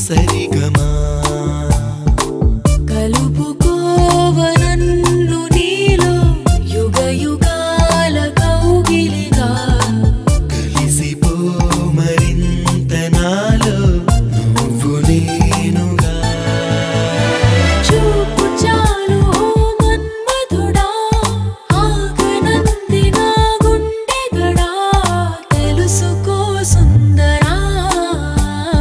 సరిగమా కలుపుకోవనన్ను నీలో యుగ యుగాల కౌగిలిగా కలిసిపో మరింత నాలో నువ్వు నేనుగా చూపు చాలు ఓ మన్మధుడా ఆగనంది నా గుండెగడా తెలుసుకో సుందరా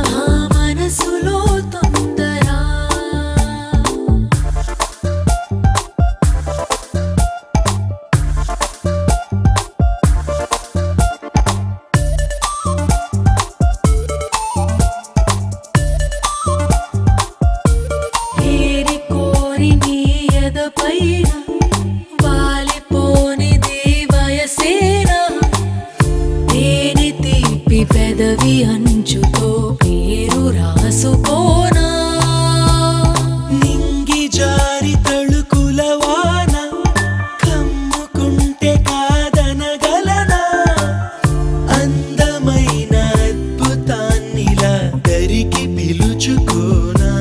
నా మనసులో తొందరా ఏరి కోరి నీ ఎదపైన వాలిపోనిది వయసేనా తేనె తీపి పెదవి అంచుతో పేరు రాసుకోనా నింగి జారి తళుకుల వాన కమ్ముకుంటే కాదనగలనా అందమైన అద్భుతాన్నిలా దరికి పిలుచుకోనా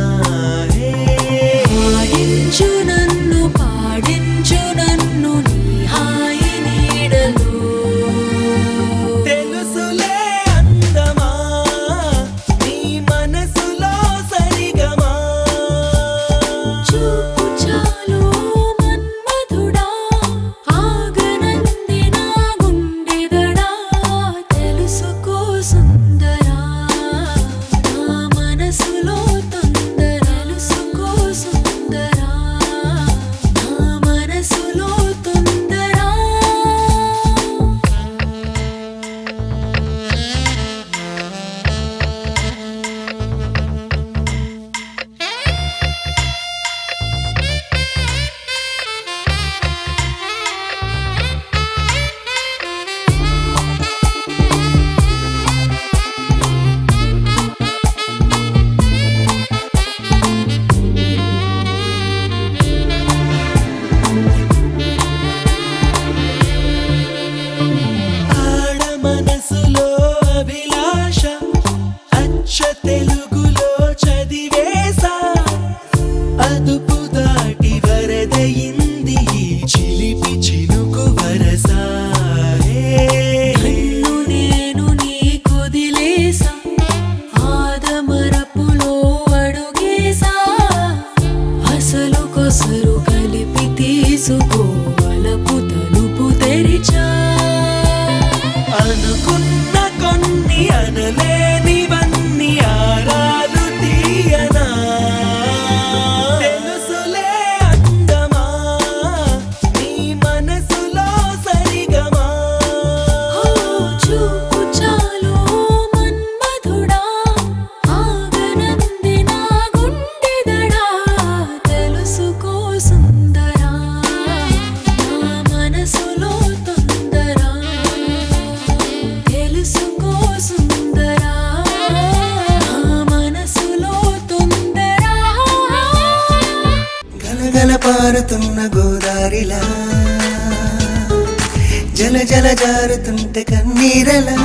పాడించు నన్ను పాడించు నన్ను నీ హాయి నీడలో తెలుసులే అందమా నీ మనసులో సరిగమా చూపు చాలు మన్మధుడా ఆగనంది నా గుండెగడా తెలుసుకో సుందరా నా మనసులో తొందర తెలుసుకో సుందరా నా మనసులో తొందరా ఆడ మనసులో అభిలాష అచ్చ తెలుగులో చదివేసా అదుపు దాటి వరదయింది ఈ చిలిపి చినుకు వరసా నన్ను నేను నీ కొదిలేసా ఆదమరపులో అడుగేసా అసలు కొసరు కలిపి తీసుకో వలపు తలుపు తెరిచా అనుకున్న కొన్ని అనలేనివన్నీ ఆరాలు తీయనా తెలుసులే అందమా నీ మనసులో సరిగమా చూపు చాలు మన్మధుడా ఆగనంది నా గుండెదడా తెలుసుకో సుందరా నా మనసులో తొందరా తెలుసుకో సుందరా నా మనసులో తొందరా గలగల పారుతున్న గోదారిలా జల జల జారుతుంటే కన్నీరలా